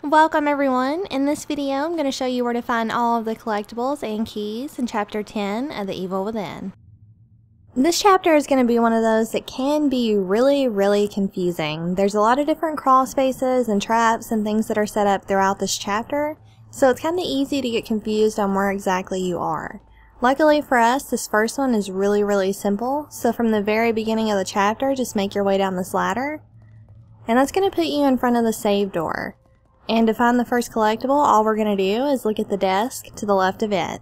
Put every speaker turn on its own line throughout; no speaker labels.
Welcome everyone! In this video I'm going to show you where to find all of the collectibles and keys in Chapter 10 of The Evil Within. This chapter is going to be one of those that can be really confusing. There's a lot of different crawl spaces and traps and things that are set up throughout this chapter, so it's kind of easy to get confused on where exactly you are. Luckily for us, this first one is really simple, so from the very beginning of the chapter, just make your way down this ladder, and that's going to put you in front of the save door. And to find the first collectible, all we're going to do is look at the desk to the left of it.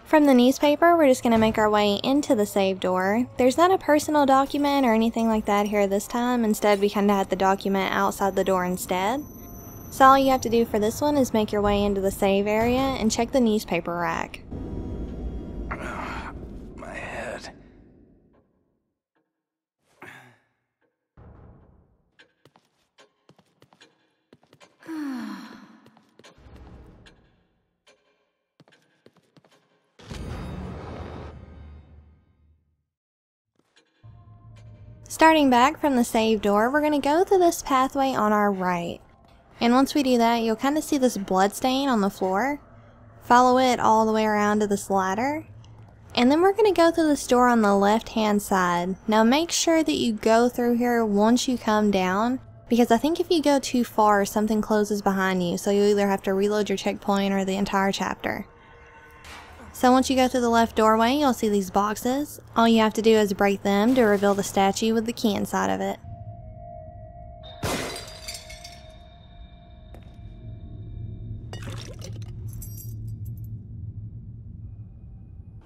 From the newspaper, we're just going to make our way into the save door. There's not a personal document or anything like that here this time. Instead, we kind of had the document outside the door instead. So all you have to do for this one is make your way into the save area and check the newspaper rack.
My head.
Starting back from the save door, we're going to go through this pathway on our right. And once we do that, you'll kind of see this blood stain on the floor. Follow it all the way around to this ladder. And then we're going to go through this door on the left hand side. Now make sure that you go through here once you come down, because I think if you go too far, something closes behind you, so you either have to reload your checkpoint or the entire chapter. So once you go through the left doorway, you'll see these boxes. All you have to do is break them to reveal the statue with the key inside of it.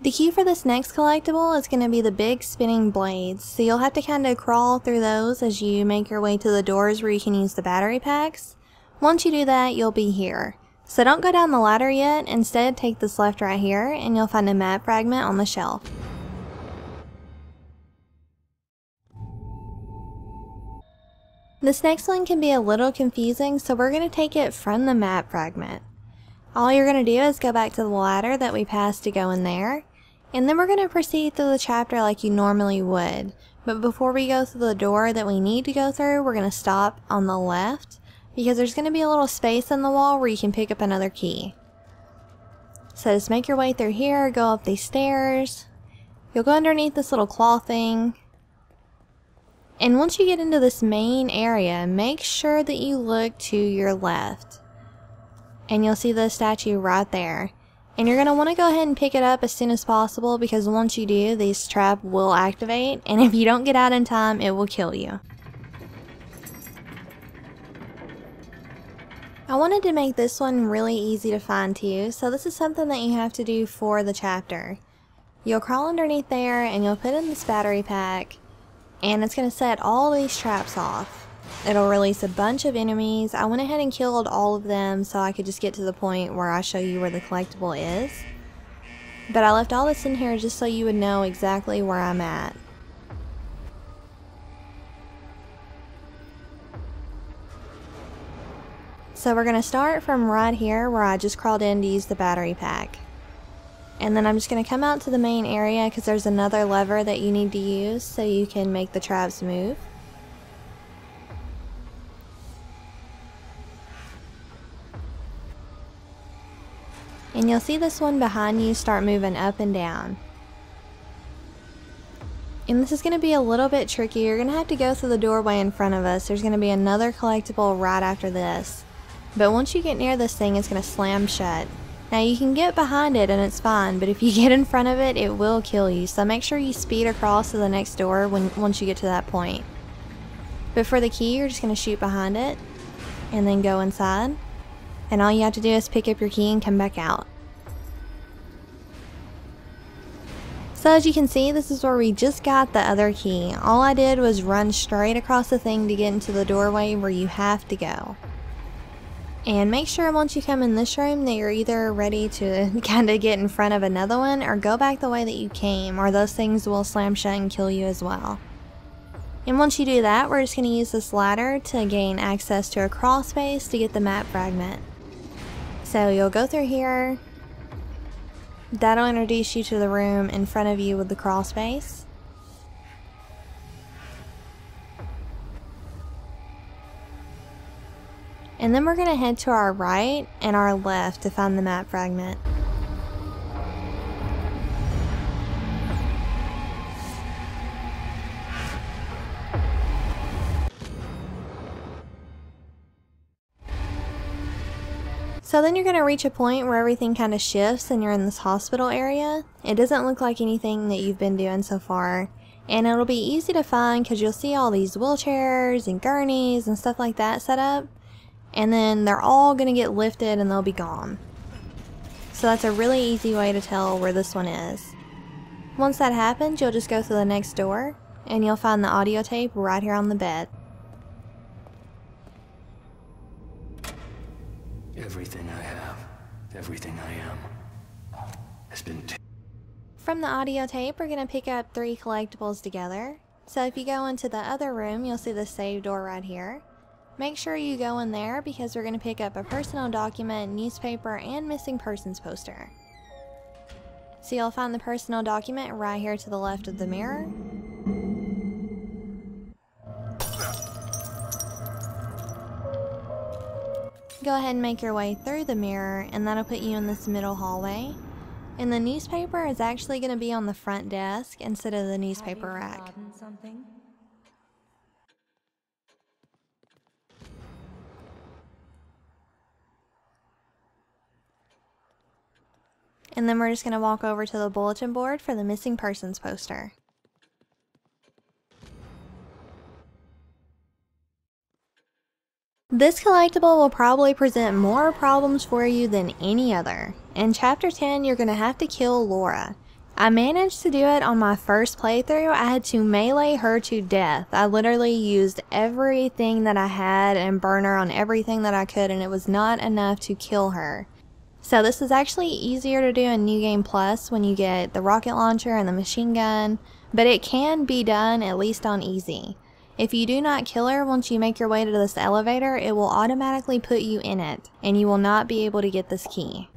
The key for this next collectible is going to be the big spinning blades, so you'll have to kind of crawl through those as you make your way to the doors where you can use the battery packs. Once you do that, you'll be here. So don't go down the ladder yet, instead take this left right here and you'll find a map fragment on the shelf. This next one can be a little confusing, so we're going to take it from the map fragment. All you're going to do is go back to the ladder that we passed to go in there, and then we're going to proceed through the chapter like you normally would. But before we go through the door that we need to go through, we're going to stop on the left, because there's going to be a little space in the wall where you can pick up another key. So just make your way through here, go up these stairs, you'll go underneath this little claw thing, and once you get into this main area, make sure that you look to your left. And you'll see the statue right there. And you're going to want to go ahead and pick it up as soon as possible, because once you do, this trap will activate, and if you don't get out in time, it will kill you. I wanted to make this one really easy to find too, so this is something that you have to do for the chapter. You'll crawl underneath there and you'll put in this battery pack, and it's going to set all these traps off. It'll release a bunch of enemies. I went ahead and killed all of them so I could just get to the point where I show you where the collectible is. But I left all this in here just so you would know exactly where I'm at. So we're going to start from right here where I just crawled in to use the battery pack. And then I'm just going to come out to the main area because there's another lever that you need to use so you can make the traps move. And you'll see this one behind you start moving up and down. And this is going to be a little bit tricky. You're going to have to go through the doorway in front of us. There's going to be another collectible right after this. But once you get near this thing, it's going to slam shut. Now you can get behind it and it's fine, but if you get in front of it, it will kill you. So make sure you speed across to the next door once you get to that point. But for the key, you're just going to shoot behind it and then go inside. And all you have to do is pick up your key and come back out. So as you can see, this is where we just got the other key. All I did was run straight across the thing to get into the doorway where you have to go. And make sure once you come in this room that you're either ready to kind of get in front of another one or go back the way that you came, or those things will slam shut and kill you as well. And once you do that, we're just going to use this ladder to gain access to a crawl space to get the map fragment. So you'll go through here, That'll introduce you to the room in front of you with the crawl space. And then we're going to head to our right and our left to find the map fragment. So then you're going to reach a point where everything kind of shifts and you're in this hospital area. It doesn't look like anything that you've been doing so far. And it'll be easy to find because you'll see all these wheelchairs and gurneys and stuff like that set up. And then they're all going to get lifted and they'll be gone. So that's a really easy way to tell where this one is. Once that happens, you'll just go through the next door and you'll find the audio tape right here on the bed.
Everything I have, everything I am, has been taken.
From the audio tape, we're going to pick up 3 collectibles together. So if you go into the other room, you'll see the save door right here. Make sure you go in there because we're going to pick up a personal document, newspaper, and missing persons poster. So you'll find the personal document right here to the left of the mirror. Go ahead and make your way through the mirror and that'll put you in this middle hallway. And the newspaper is actually going to be on the front desk instead of the newspaper rack. And then we're just going to walk over to the bulletin board for the missing persons poster. This collectible will probably present more problems for you than any other. In Chapter 10, you're going to have to kill Laura. I managed to do it on my first playthrough. I had to melee her to death. I literally used everything that I had and burn her on everything that I could, and it was not enough to kill her. So this is actually easier to do in New Game Plus when you get the rocket launcher and the machine gun, but it can be done at least on easy. If you do not kill her once you make your way to this elevator, it will automatically put you in it, and you will not be able to get this key.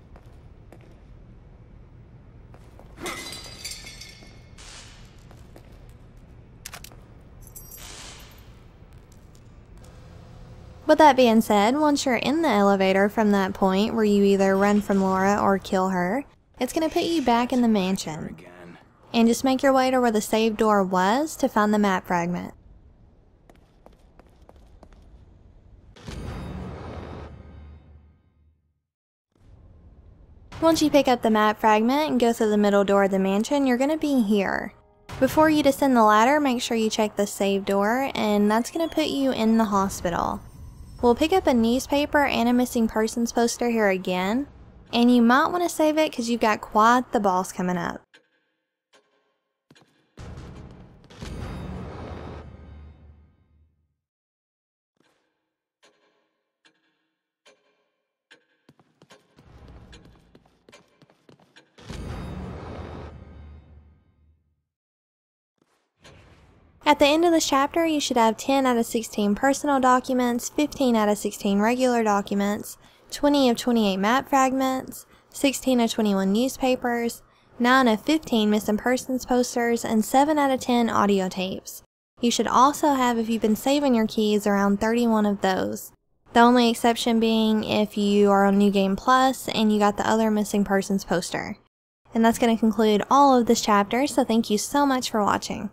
With that being said, once you're in the elevator from that point where you either run from Laura or kill her, it's going to put you back in the mansion. And just make your way to where the save door was to find the map fragment. Once you pick up the map fragment and go through the middle door of the mansion, you're going to be here. Before you descend the ladder, make sure you check the save door, and that's going to put you in the hospital. We'll pick up a newspaper and a missing persons poster here again, and you might want to save it because you've got quite the boss coming up. At the end of this chapter, you should have 10 out of 16 personal documents, 15 out of 16 regular documents, 20 of 28 map fragments, 16 of 21 newspapers, 9 of 15 missing persons posters, and 7 out of 10 audio tapes. You should also have, if you've been saving your keys, around 31 of those. The only exception being if you are on New Game Plus and you got the other missing persons poster. And that's going to conclude all of this chapter, so thank you so much for watching.